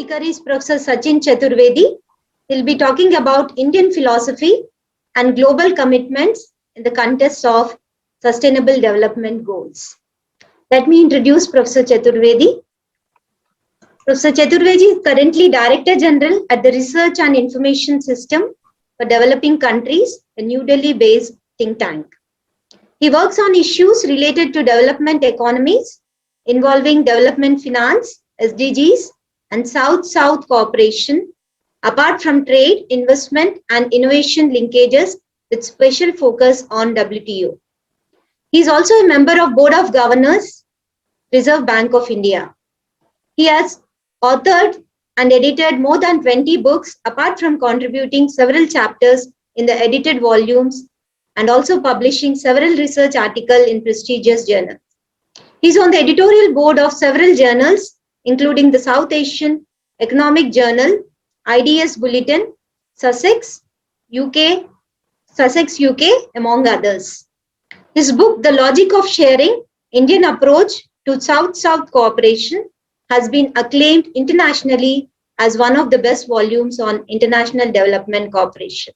speaker is Professor Sachin Chaturvedi. He'll be talking about Indian philosophy and global commitments in the context of Sustainable Development Goals. Let me introduce Professor Chaturvedi. Professor Chaturvedi is currently Director General at the Research and Information System for Developing Countries, a New Delhi-based think tank. He works on issues related to development economies involving development finance, SDGs, and South-South cooperation, apart from trade, investment, and innovation linkages with special focus on WTO. He is also a member of Board of Governors, Reserve Bank of India. He has authored and edited more than 20 books, apart from contributing several chapters in the edited volumes and also publishing several research articles in prestigious journals. He is on the editorial board of several journals, including the South Asian Economic Journal, IDS Bulletin, Sussex, UK, among others. His book, The Logic of Sharing, Indian Approach to South-South Cooperation, has been acclaimed internationally as one of the best volumes on international development cooperation.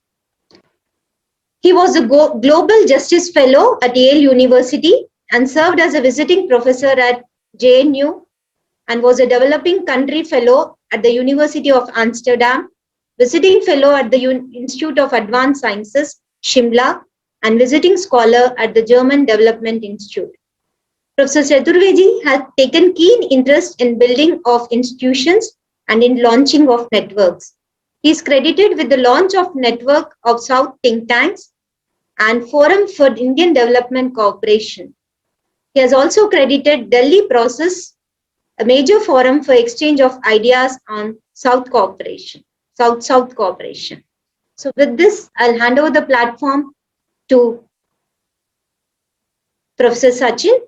He was a Global Justice Fellow at Yale University and served as a visiting professor at JNU and was a Developing Country Fellow at the University of Amsterdam, visiting fellow at the Institute of Advanced Sciences, Shimla, and visiting scholar at the German Development Institute. Professor Chaturvedi has taken keen interest in building of institutions and in launching of networks. He is credited with the launch of Network of South Think Tanks and Forum for Indian Development Cooperation. He has also credited Delhi Process, a major forum for exchange of ideas on South cooperation, South-South cooperation. So with this, I'll hand over the platform to Professor Sachin.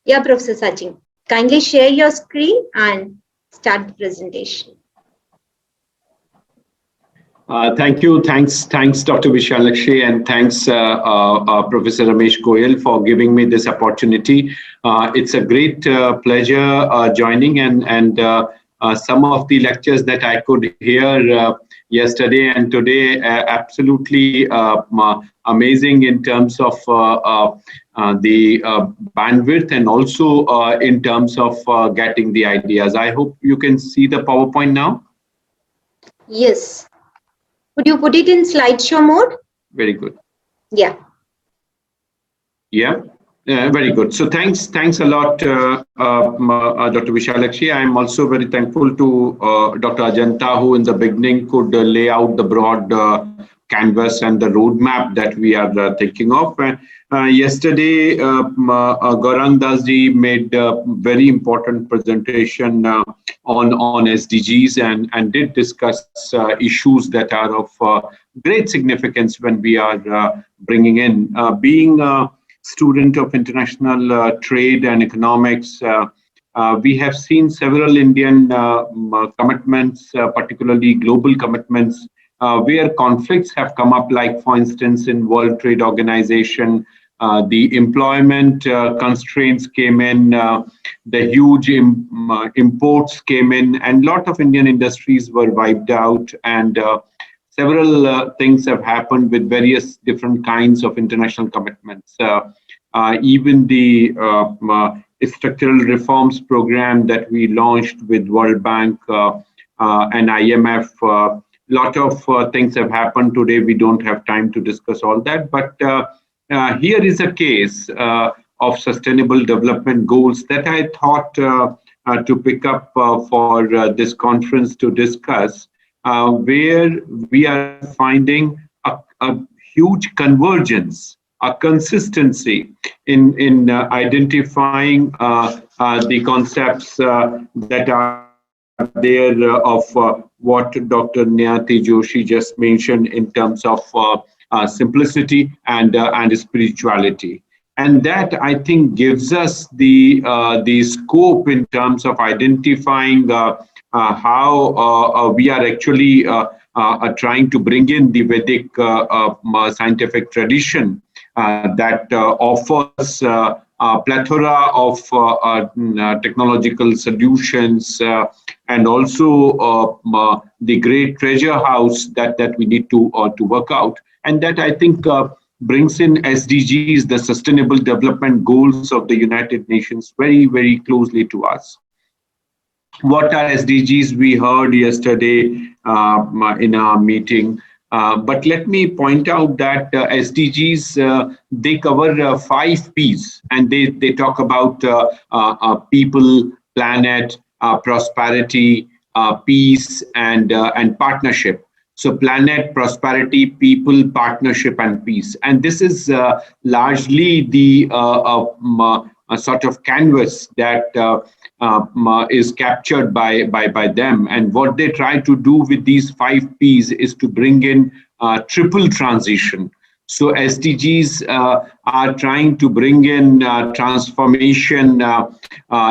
Yeah, Professor Sachin, kindly share your screen and start the presentation. Thank you. Thanks, Dr. Vishalakshi, and thanks, Professor Ramesh Goyal, for giving me this opportunity. It's a great pleasure joining, and some of the lectures that I could hear yesterday and today absolutely amazing in terms of the bandwidth and also in terms of getting the ideas. I hope you can see the PowerPoint now. Yes. Could you put it in slideshow mode? Very good. Yeah. Yeah. Very good. So thanks a lot, Dr. Vishalakshi. I'm also very thankful to Dr. Ajanta, who in the beginning could lay out the broad canvas and the roadmap that we are thinking of. Yesterday, Gaurang Dasji made a very important presentation on SDGs and did discuss issues that are of great significance when we are bringing in. Being a student of international trade and economics, we have seen several Indian commitments, particularly global commitments, where conflicts have come up, like, for instance, in World Trade Organization, the employment constraints came in, the huge imports came in, and a lot of Indian industries were wiped out, and several things have happened with various different kinds of international commitments. Even the structural reforms program that we launched with World Bank and IMF, lot of things have happened today. We don't have time to discuss all that, but here is a case of sustainable development goals that I thought to pick up for this conference to discuss, where we are finding a huge convergence, a consistency in identifying the concepts that are there of what Dr. Niyati Joshi just mentioned in terms of simplicity and spirituality. And that, I think, gives us the scope in terms of identifying how we are actually trying to bring in the Vedic scientific tradition that offers plethora of technological solutions, and also the great treasure house that we need to work out. And that, I think, brings in SDGs, the Sustainable Development Goals of the United Nations, very, very closely to us. What are SDGs? We heard yesterday in our meeting. But let me point out that SDGs, they cover 5 Ps, and they talk about people, planet, prosperity, peace, and partnership. So planet, prosperity, people, partnership, and peace. And this is largely the a sort of canvas that is captured by them. And what they try to do with these 5 Ps is to bring in triple transition. So SDGs are trying to bring in transformation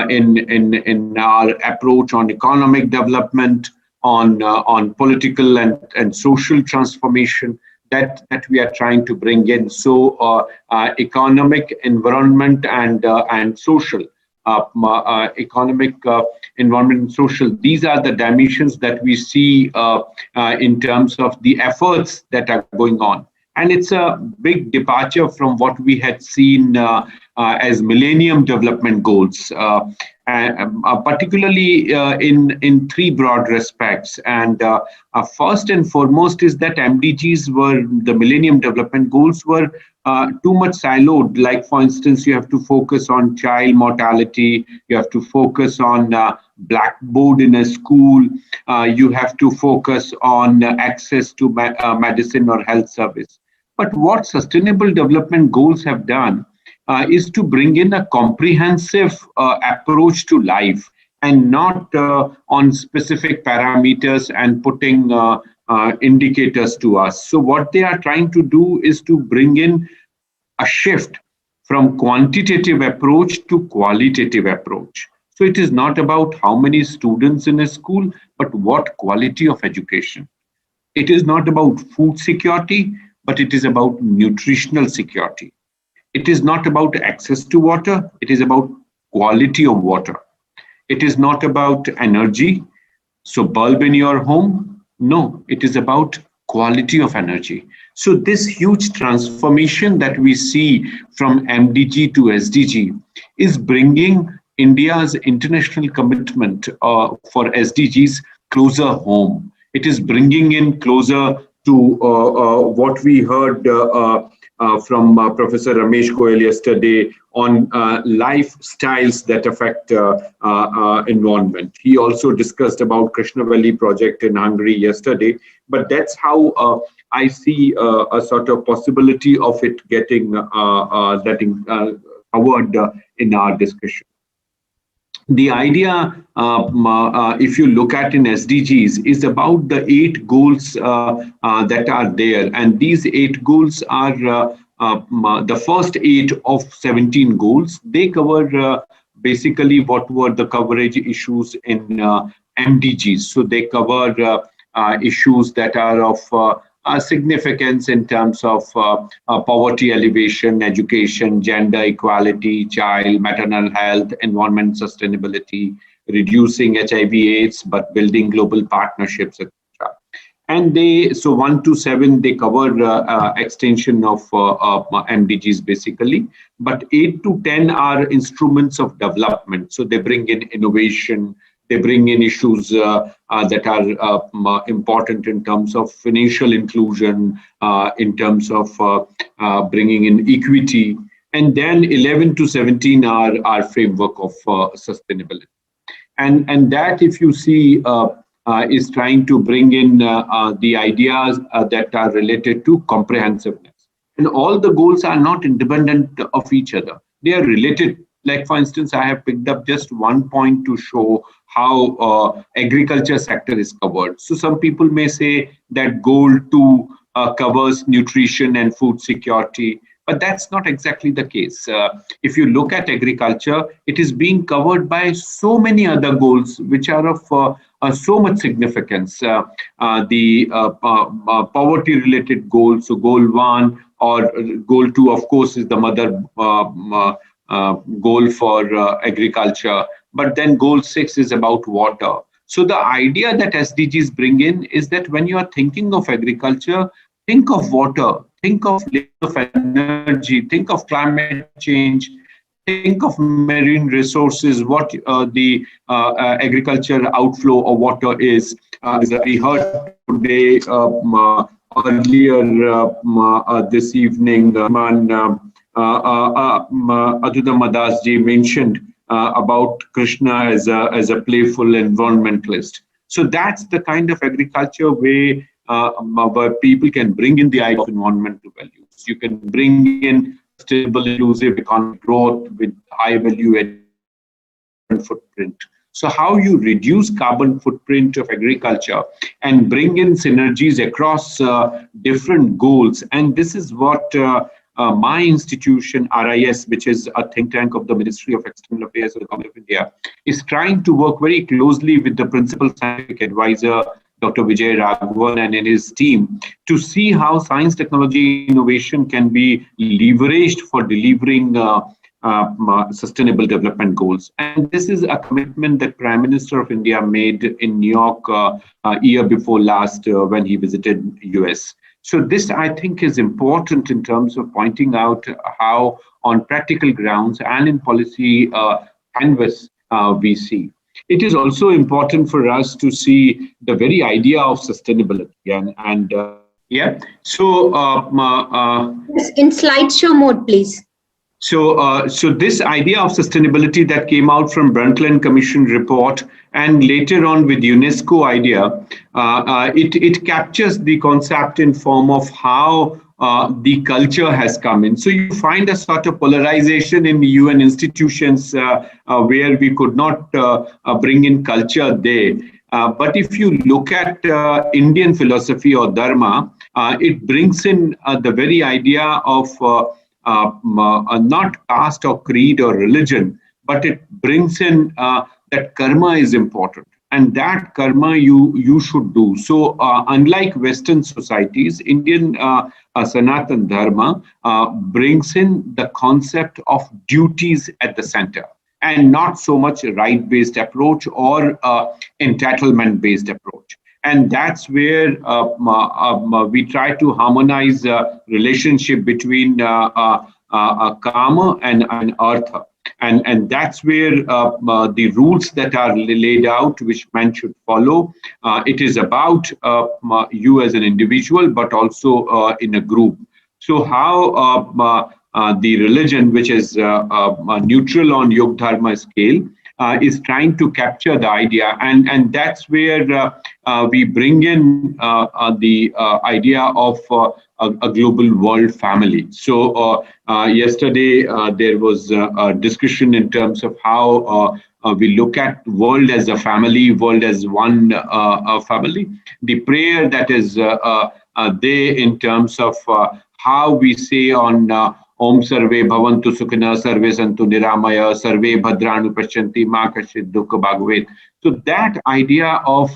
in our approach on economic development, on political and social transformation that we are trying to bring in. So economic, environment, and social. Economic, environment, and social. These are the dimensions that we see in terms of the efforts that are going on. And it's a big departure from what we had seen as Millennium Development Goals, particularly in 3 broad respects. And first and foremost is that the Millennium Development Goals were too much siloed. Like, for instance, you have to focus on child mortality, you have to focus on blackboard in a school, you have to focus on access to medicine or health service. But what Sustainable Development Goals have done is to bring in a comprehensive approach to life, and not on specific parameters and putting indicators to us. So what they are trying to do is to bring in a shift from quantitative approach to qualitative approach. So it is not about how many students in a school, but what quality of education. It is not about food security, but it is about nutritional security. It is not about access to water, it is about quality of water. It is not about energy, so bulb in your home. No, it is about quality of energy. So this huge transformation that we see from MDG to SDG is bringing India's international commitment for SDGs closer home. It is bringing in closer to what we heard from Professor Ramesh Goyal yesterday on lifestyles that affect environment. He also discussed about Krishna Valley project in Hungary yesterday, but that's how I see a sort of possibility of it getting covered in our discussion. The idea, if you look at in SDGs, is about the 8 goals that are there. And these 8 goals are the first 8 of 17 goals. They cover basically what were the coverage issues in MDGs. So they cover issues that are of significance in terms of poverty alleviation, education, gender equality, child, maternal health, environment sustainability, reducing HIV/AIDS, but building global partnerships, etc. And so 1 to 7, they cover extension of MDGs basically, but 8 to 10 are instruments of development. So they bring in innovation, they bring in issues that are important in terms of financial inclusion, in terms of bringing in equity. And then 11 to 17 are our framework of sustainability. And that, if you see, is trying to bring in the ideas that are related to comprehensiveness. And all the goals are not independent of each other. They are related. Like, for instance, I have picked up just one point to show how agriculture sector is covered. So some people may say that goal 2 covers nutrition and food security, but that's not exactly the case. If you look at agriculture, it is being covered by so many other goals which are of so much significance. The poverty-related goals, so goal 1 or goal 2, of course, is the mother goal for agriculture. But then goal 6 is about water. So the idea that SDGs bring in is that when you are thinking of agriculture, think of water, think of layers of energy, think of climate change, think of marine resources, what the agriculture outflow of water is. We heard today earlier this evening, Adhuda Madas ji mentioned about Krishna as a playful environmentalist. So that's the kind of agriculture where people can bring in the idea of environmental values. You can bring in sustainable, inclusive economic growth with high value added footprint. So how you reduce carbon footprint of agriculture and bring in synergies across different goals. And this is what my institution, RIS, which is a think tank of the Ministry of External Affairs of the Government of India, is trying to work very closely with the principal scientific advisor, Dr. Vijay Raghavan, and his team to see how science, technology, innovation can be leveraged for delivering sustainable development goals. And this is a commitment that Prime Minister of India made in New York year before last when he visited US. So this, I think, is important in terms of pointing out how on practical grounds and in policy canvas we see. It is also important for us to see the very idea of sustainability. And yeah, so yes, in slideshow mode, please. So this idea of sustainability that came out from Brundtland Commission report and later on with UNESCO idea, it captures the concept in form of how the culture has come in. So you find a sort of polarization in the UN institutions where we could not bring in culture there. But if you look at Indian philosophy or Dharma, it brings in the very idea of not caste or creed or religion, but it brings in that karma is important. And that karma you should do. So unlike Western societies, Indian Sanatan Dharma brings in the concept of duties at the center and not so much a right-based approach or entitlement-based approach. And that's where we try to harmonize relationship between karma and artha. And that's where the rules that are laid out, which man should follow, it is about you as an individual, but also in a group. So how the religion, which is neutral on Yoga Dharma scale, is trying to capture the idea. And that's where we bring in the idea of a global world family. So yesterday there was a discussion in terms of how we look at world as a family, world as one family. The prayer that is there in terms of how we say on Om Sarve Bhavantu Sukhina Sarve Santu Niramaya Sarve Bhadranu Pashyanti Ma Kashit Dukkha Bhagavet. So that idea of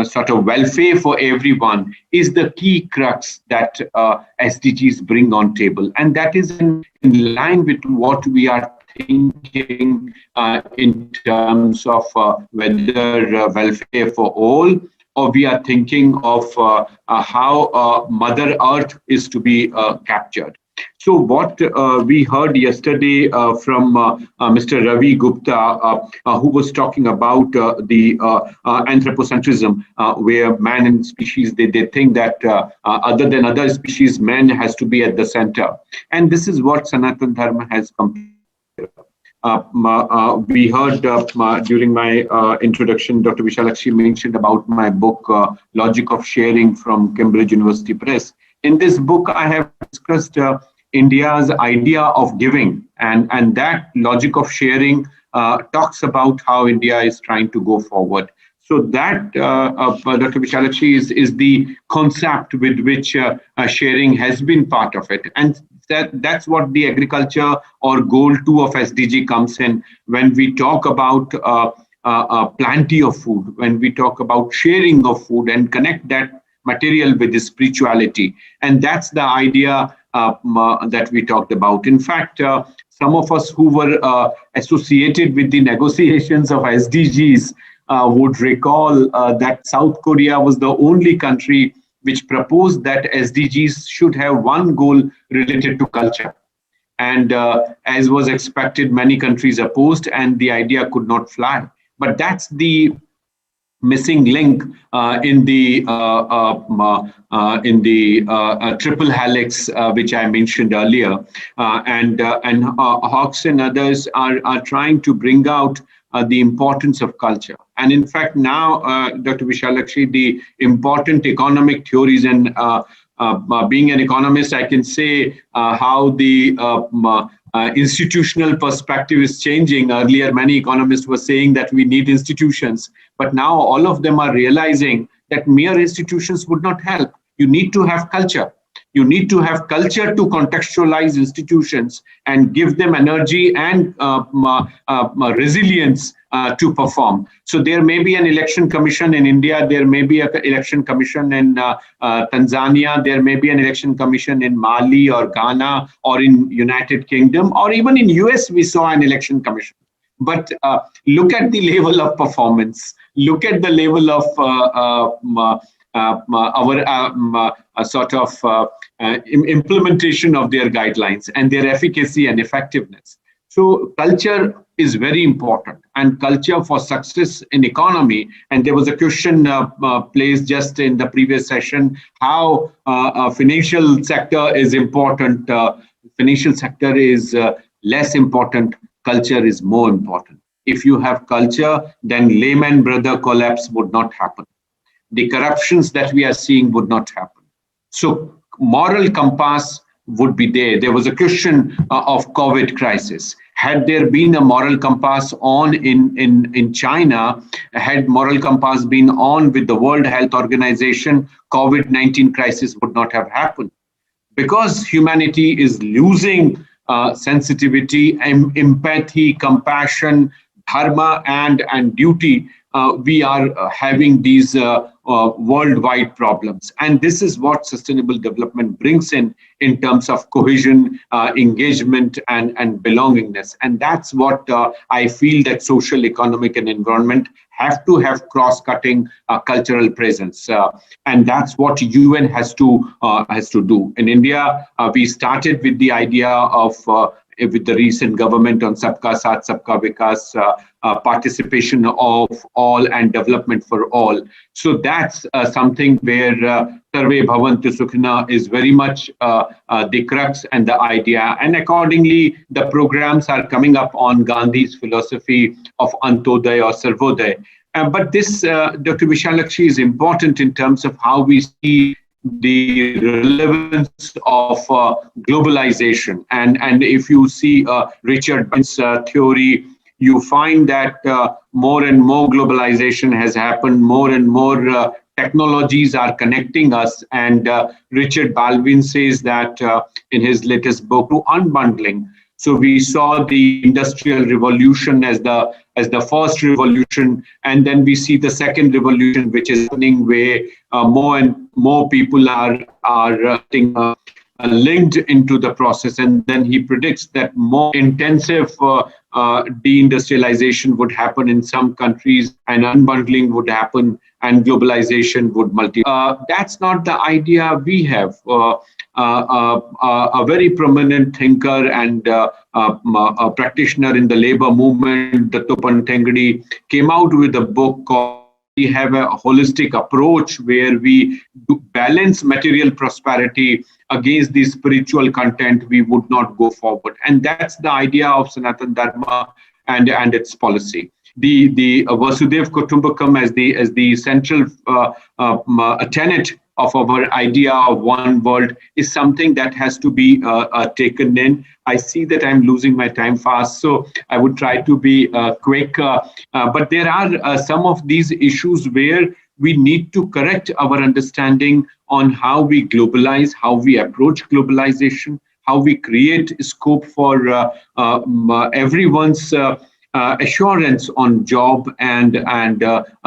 sort of welfare for everyone is the key crux that SDGs bring on table. And that is in line with what we are thinking in terms of whether welfare for all, or we are thinking of how Mother Earth is to be captured. So what we heard yesterday from Mr. Ravi Gupta, who was talking about the anthropocentrism, where man and species, they think that other than other species, man has to be at the center. And this is what Sanatan Dharma has come. We heard during my introduction, Dr. Vishalakshi mentioned about my book, Logic of Sharing from Cambridge University Press. In this book, I have discussed India's idea of giving, and that logic of sharing talks about how India is trying to go forward. So that, Dr. Vishalakshi, is the concept with which sharing has been part of it. And that's what the agriculture or goal 2 of SDG comes in when we talk about plenty of food, when we talk about sharing of food and connect that material with the spirituality. And that's the idea that we talked about. In fact, some of us who were associated with the negotiations of SDGs would recall that South Korea was the only country which proposed that SDGs should have one goal related to culture. And as was expected, many countries opposed, and the idea could not fly. But that's the missing link in the triple helix, which I mentioned earlier, and Hawks and others are trying to bring out the importance of culture. And in fact, now, Dr. Vishalakshi, the important economic theories and being an economist, I can say how the institutional perspective is changing. Earlier, many economists were saying that we need institutions, but now all of them are realizing that mere institutions would not help. You need to have culture. You need to have culture to contextualize institutions and give them energy and resilience to perform. So there may be an election commission in India, there may be an election commission in Tanzania, there may be an election commission in Mali or Ghana or in United Kingdom, or even in US we saw an election commission. But look at the level of performance, look at the level of our sort of implementation of their guidelines and their efficacy and effectiveness. So culture is very important, and culture for success in economy. And there was a question placed just in the previous session, how financial sector is important. Financial sector is less important. Culture is more important. If you have culture, then Lehman Brothers collapse would not happen. The corruptions that we are seeing would not happen. So moral compass would be there. There was a question of COVID crisis. Had there been a moral compass on in China, had moral compass been on with the World Health Organization, COVID-19 crisis would not have happened. Because humanity is losing sensitivity, empathy, compassion, dharma, and duty, we are having these worldwide problems. And this is what sustainable development brings in terms of cohesion, engagement, and belongingness. And that's what I feel that social, economic, and environment have to have cross-cutting cultural presence. And that's what UN has to do. In India, we started with the idea of with the recent government on Sabka Saath, Sabka Vikas, participation of all and development for all. So that's something where Sarve Bhavantu Sukhina is very much the crux and the idea. And accordingly, the programs are coming up on Gandhi's philosophy of Antodaya or Sarvodaya. But this, Dr. Vishalakshi, is important in terms of how we see the relevance of globalization. And if you see Richard Bent's theory, you find that more and more globalization has happened, more and more technologies are connecting us. And Richard Baldwin says that in his latest book, to unbundling. So we saw the Industrial Revolution as the first revolution, and then we see the second revolution, which is happening where more and more people are linked into the process. And then he predicts that more intensive deindustrialization would happen in some countries, and unbundling would happen, and globalization would multiply. That's not the idea we have. A very prominent thinker and a practitioner in the labor movement, Dattopan Tengdi, came out with a book called We Have a Holistic Approach, where we balance material prosperity against the spiritual content. We would not go forward. And that's the idea of Sanatana Dharma and its policy. The Vasudev Kutumbakam as the central tenet of our idea of one world is something that has to be taken in. I see that I'm losing my time fast, so I would try to be quick. But there are some of these issues where we need to correct our understanding on how we globalize, how we approach globalization, how we create scope for everyone's assurance on job and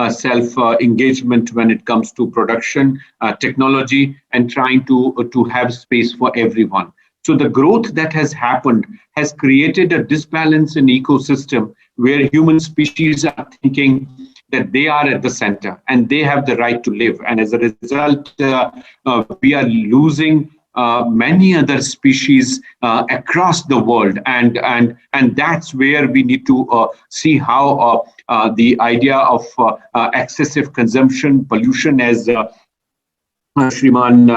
self engagement when it comes to production, technology, and trying to have space for everyone. So the growth that has happened has created a disbalance in ecosystem where human species are thinking that they are at the center and they have the right to live. And as a result, we are losing many other species across the world, and that's where we need to see how the idea of excessive consumption, pollution, as Shriman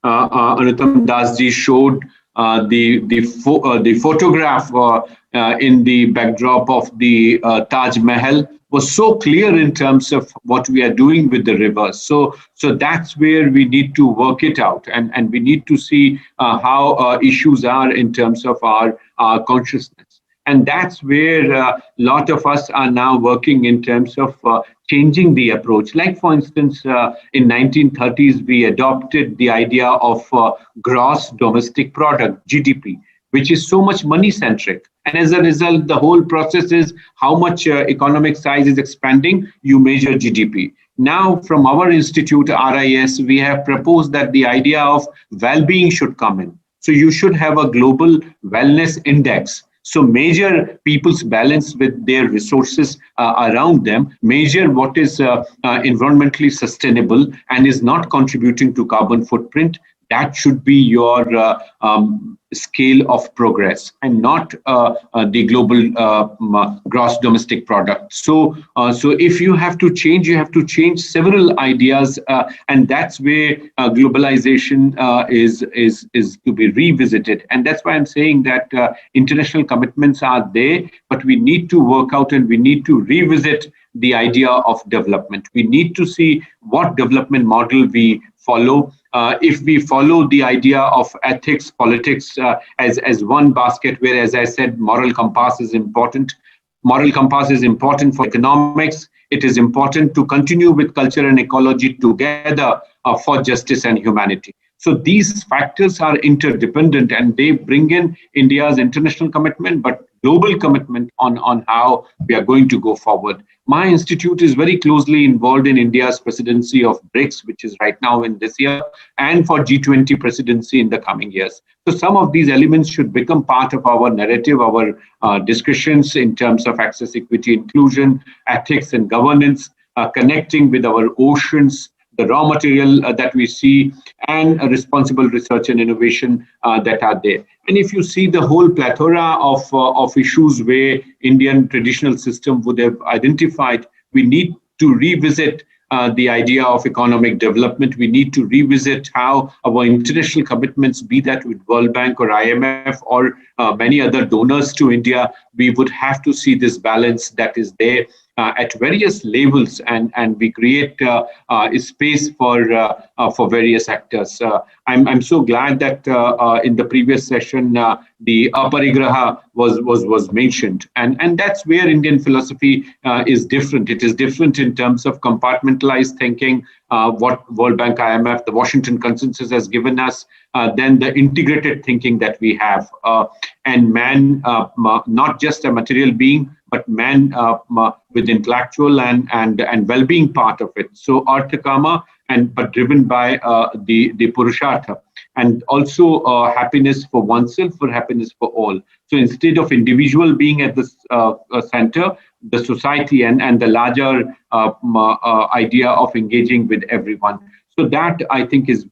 Anuttam Das ji showed the photograph in the backdrop of the Taj Mahal was so clear in terms of what we are doing with the rivers. So that's where we need to work it out, and we need to see how issues are in terms of our consciousness. And that's where a lot of us are now working in terms of changing the approach. Like, for instance, in 1930s, we adopted the idea of gross domestic product, GDP, which is so much money-centric. And as a result, the whole process is how much economic size is expanding, you measure GDP. Now, from our institute, RIS, we have proposed that the idea of well-being should come in. So you should have a global wellness index. So measure people's balance with their resources around them, measure what is environmentally sustainable and is not contributing to carbon footprint. That should be your scale of progress, and not the global gross domestic product. So if you have to change several ideas, and that's where globalization is to be revisited. And that's why I'm saying that international commitments are there, but we need to work out and we need to revisit the idea of development. We need to see what development model we follow. If we follow the idea of ethics, politics as one basket, where, as I said, moral compass is important. Moral compass is important for economics. It is important to continue with culture and ecology together for justice and humanity. So these factors are interdependent, and they bring in India's international commitment, but global commitment on how we are going to go forward. My institute is very closely involved in India's presidency of BRICS, which is right now in this year, and for G20 presidency in the coming years. So some of these elements should become part of our narrative, our discussions in terms of access, equity, inclusion, ethics and governance, connecting with our oceans, the raw material that we see, and responsible research and innovation that are there. And if you see the whole plethora of issues where Indian traditional system would have identified, we need to revisit the idea of economic development. We need to revisit how our international commitments, be that with World Bank or IMF or many other donors to India, we would have to see this balance that is there at various levels, and we create a space for various actors. I'm so glad that in the previous session the aparigraha was mentioned, and that's where Indian philosophy is different. It is different in terms of compartmentalized thinking, what World Bank, IMF, the Washington Consensus has given us, then the integrated thinking that we have, and man, not just a material being, but man with intellectual and well-being part of it. So Artha Kama, but driven by the Purushartha, and also happiness for oneself, for happiness for all. So instead of individual being at the center, the society and the larger idea of engaging with everyone. So that, I think, is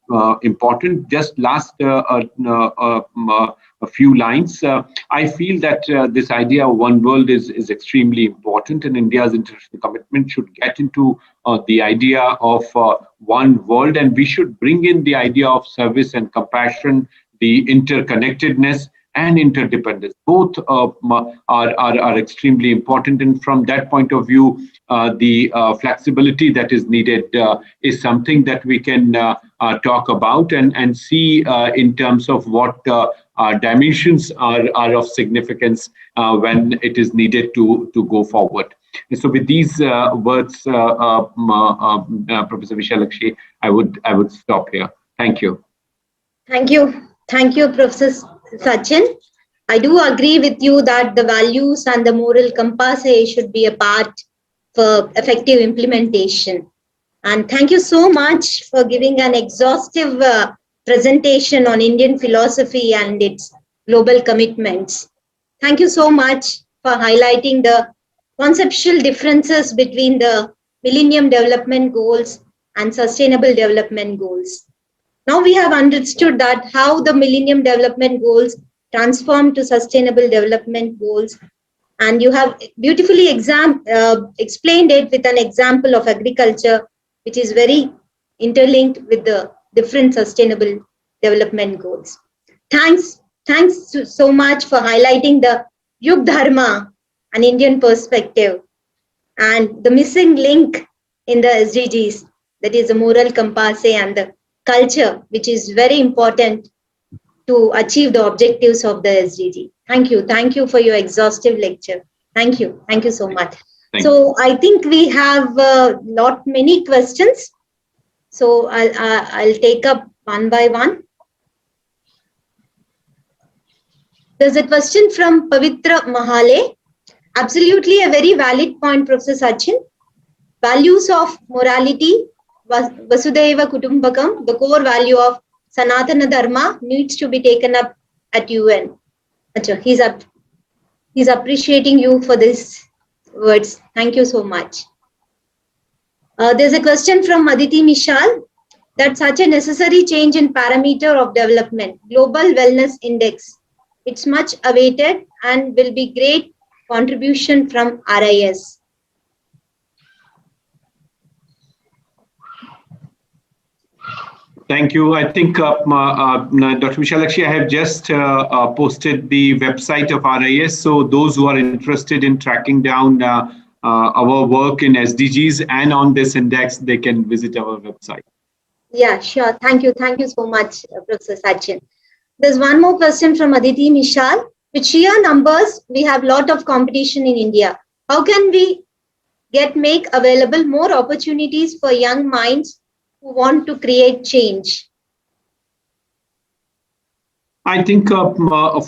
important. Just last a few lines. I feel that this idea of one world is extremely important, and India's international commitment should get into the idea of one world, and we should bring in the idea of service and compassion, the interconnectedness and interdependence. Both are extremely important, and from that point of view, the flexibility that is needed is something that we can talk about and see in terms of what dimensions are of significance when it is needed to go forward. And so, with these words, Professor Vishalakshi, I would stop here. Thank you. Thank you, Professor Sachin. I do agree with you that the values and the moral compass should be a part for effective implementation. And thank you so much for giving an exhaustive presentation on Indian philosophy and its global commitments. Thank you so much for highlighting the conceptual differences between the Millennium Development Goals and Sustainable Development Goals. Now we have understood that how the Millennium Development Goals transform to Sustainable Development Goals, and you have beautifully explained it with an example of agriculture, which is very interlinked with the different Sustainable Development Goals. Thanks so much for highlighting the Yug Dharma, an Indian perspective, and the missing link in the SDGs, that is the moral compass and the culture, which is very important to achieve the objectives of the SDG. Thank you for your exhaustive lecture. Thank you so much. So I think we have many questions. So I'll take up one by one. There's a question from Pavitra Mahale. Absolutely a very valid point, Professor Sachin. Values of morality, Vasudhaiva Kutumbakam, the core value of Sanatana Dharma, needs to be taken up at UN. He's appreciating you for these words. Thank you so much. There's a question from Aditi Mishal, that such a necessary change in parameter of development, Global Wellness Index. It's much awaited and will be great contribution from RIS. Thank you. I think Dr. Vishalakshi, I have just posted the website of RIS. So those who are interested in tracking down our work in SDGs and on this index, they can visit our website. Yeah, sure. Thank you so much, Professor Sachin. There's one more question from Aditi Mishal. With sheer numbers, we have a lot of competition in India. How can we make available more opportunities for young minds who want to create change? I think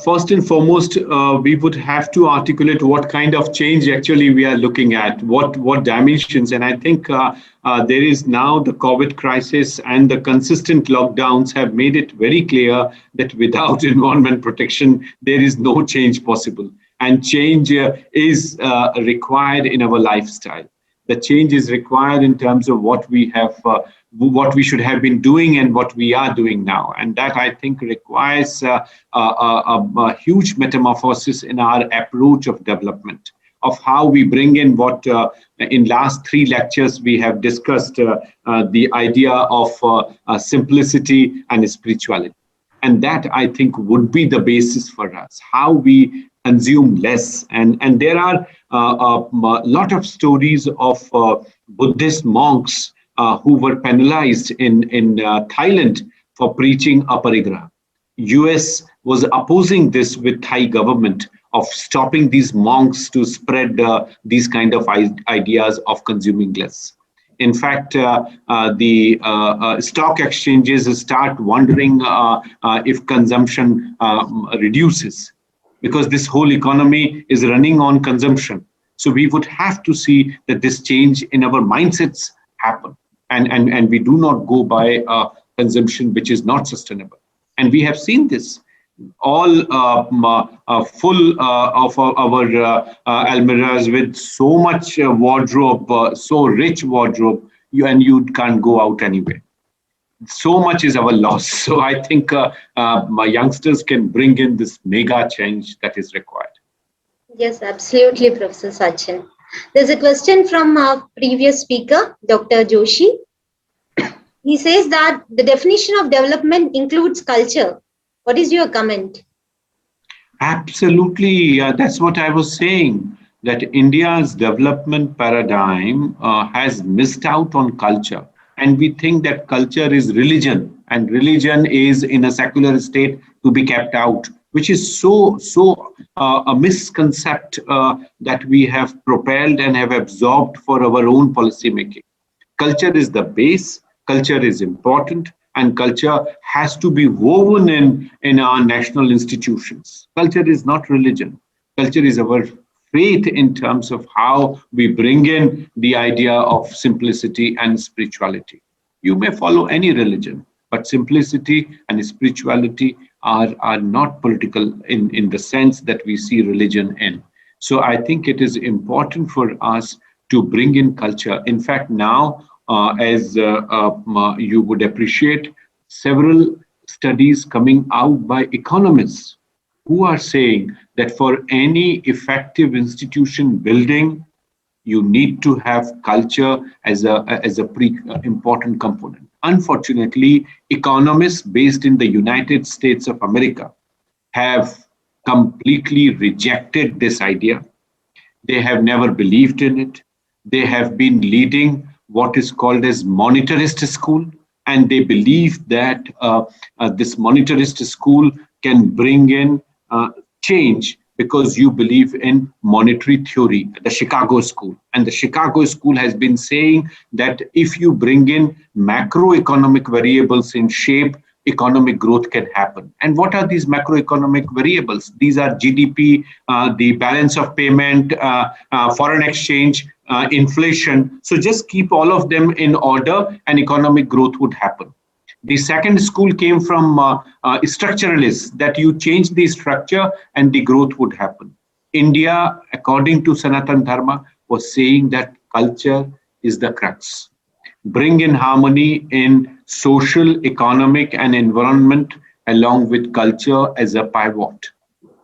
first and foremost, we would have to articulate what kind of change actually we are looking at, what dimensions. And I think there is now the COVID crisis and the consistent lockdowns have made it very clear that without environment protection, there is no change possible. And change is required in our lifestyle. The change is required in terms of what we should have been doing and what we are doing now. And that, I think, requires a huge metamorphosis in our approach of development, of how we bring in what in last 3 lectures we have discussed, the idea of simplicity and spirituality. And that, I think, would be the basis for us, how we consume less. And there are a lot of stories of Buddhist monks who were penalized in Thailand for preaching aparigraha. US was opposing this with Thai government of stopping these monks to spread these kind of ideas of consuming less. In fact, the stock exchanges start wondering if consumption reduces, because this whole economy is running on consumption. So we would have to see that this change in our mindsets happen. And we do not go by consumption which is not sustainable. And we have seen this. All full of our almirahs with so much wardrobe, so rich wardrobe, you can't go out anyway. So much is our loss. So I think my youngsters can bring in this mega change that is required. Yes, absolutely, Professor Sachin. There's a question from our previous speaker, Dr. Joshi. He says that the definition of development includes culture. What is your comment? Absolutely. That's what I was saying, that India's development paradigm has missed out on culture. And we think that culture is religion, and religion is in a secular state to be kept out, which is so a misconcept that we have propelled and have absorbed for our own policy making. Culture is the base, culture is important, and culture has to be woven in our national institutions. Culture is not religion. Culture is our faith in terms of how we bring in the idea of simplicity and spirituality. You may follow any religion, but simplicity and spirituality are not political in the sense that we see religion in. So I think it is important for us to bring in culture. In fact, now, as you would appreciate, several studies coming out by economists who are saying that for any effective institution building, you need to have culture as a important component. Unfortunately, economists based in the United States of America have completely rejected this idea. They have never believed in it. They have been leading what is called as monetarist school, and they believe that this monetarist school can bring in change because you believe in monetary theory, the Chicago school. And the Chicago school has been saying that if you bring in macroeconomic variables in shape, economic growth can happen. And what are these macroeconomic variables? These are GDP, the balance of payment, foreign exchange, inflation. So just keep all of them in order and economic growth would happen. The second school came from structuralists, that you change the structure and the growth would happen. India, according to Sanatan Dharma, was saying that culture is the crux. Bring in harmony in social, economic, and environment along with culture as a pivot.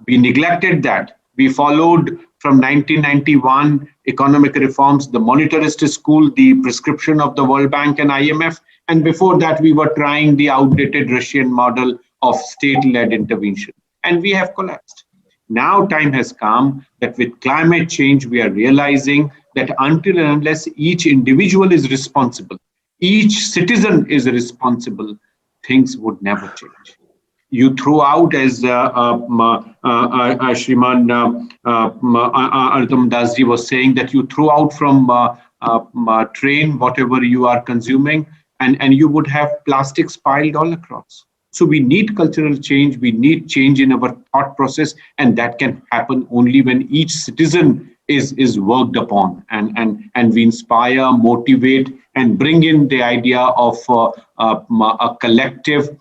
We neglected that. We followed from 1991 economic reforms, the monetarist school, the prescription of the World Bank and IMF. And before that, we were trying the outdated Russian model of state-led intervention. And we have collapsed. Now time has come that with climate change, we are realizing that until and unless each individual is responsible, each citizen is responsible, things would never change. You throw out, as Shriman Artam Dasji was saying, that you throw out from train whatever you are consuming, and you would have plastics piled all across. So we need cultural change, we need change in our thought process, and that can happen only when each citizen is worked upon, and we inspire, motivate, and bring in the idea of a collective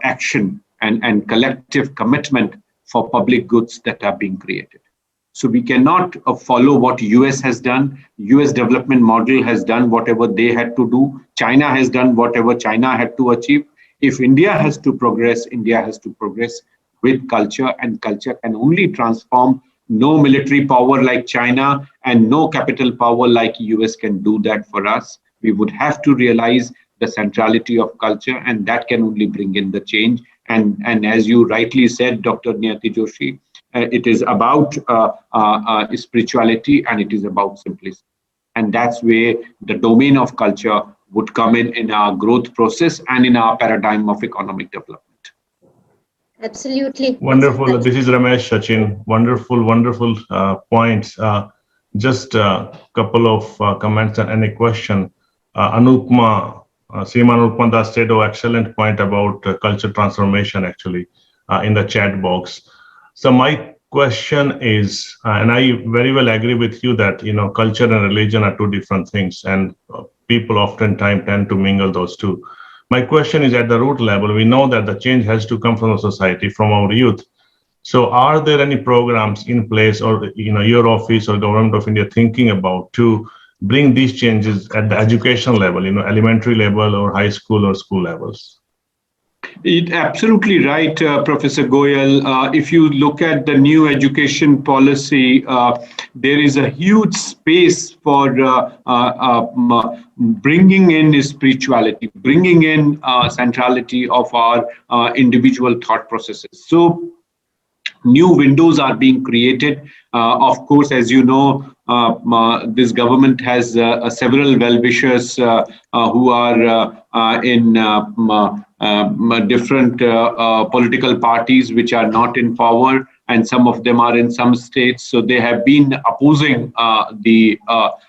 action and collective commitment for public goods that are being created. So we cannot follow what US has done. US development model has done whatever they had to do. China has done whatever China had to achieve. If India has to progress, India has to progress with culture, and culture can only transform. No military power like China and no capital power like US can do that for us. We would have to realize the centrality of culture, and that can only bring in the change. And as you rightly said, Dr. Niyati Joshi, it is about spirituality and it is about simplicity. And that's where the domain of culture would come in our growth process and in our paradigm of economic development. Absolutely. Wonderful. This is Ramesh Sachin. Wonderful points. Just a couple of comments and any question. Anupma, Sriman Anupma Das said, excellent point about culture transformation actually in the chat box. So my question is, and I very well agree with you that, culture and religion are two different things, and people oftentimes tend to mingle those two. My question is, at the root level, we know that the change has to come from the society, from our youth. So are there any programs in place, or your office or Government of India thinking about to bring these changes at the education level, elementary level or high school or school levels? Absolutely right, Professor Goyal. If you look at the new education policy, there is a huge space for bringing in spirituality, bringing in centrality of our individual thought processes. So new windows are being created. Of course, as you know, this government has several well-wishers who are in different political parties which are not in power, and some of them are in some states. So they have been opposing the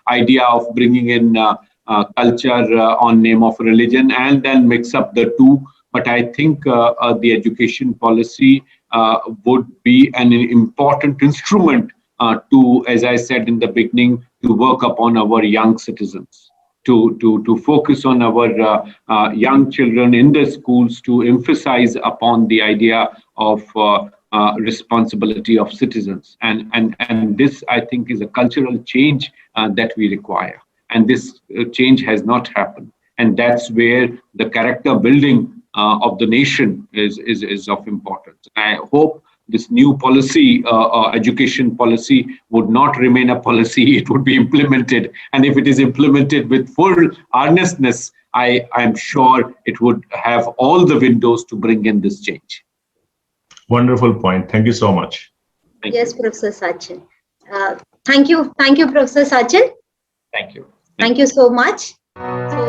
idea of bringing in culture on name of religion and then mix up the two. But I think the education policy would be an important instrument to, as I said in the beginning, to work upon our young citizens. to focus on our young children in the schools, to emphasize upon the idea of responsibility of citizens. And this, I think, is a cultural change that we require. And this change has not happened. And that's where the character building of the nation is of importance. I hope this new policy, education policy, would not remain a policy. It would be implemented. And if it is implemented with full earnestness, I'm sure it would have all the windows to bring in this change. Wonderful point. Thank you so much. Thank Yes, you. Professor Sachin. Thank you, Professor Sachin. Thank you. Thank you so much. So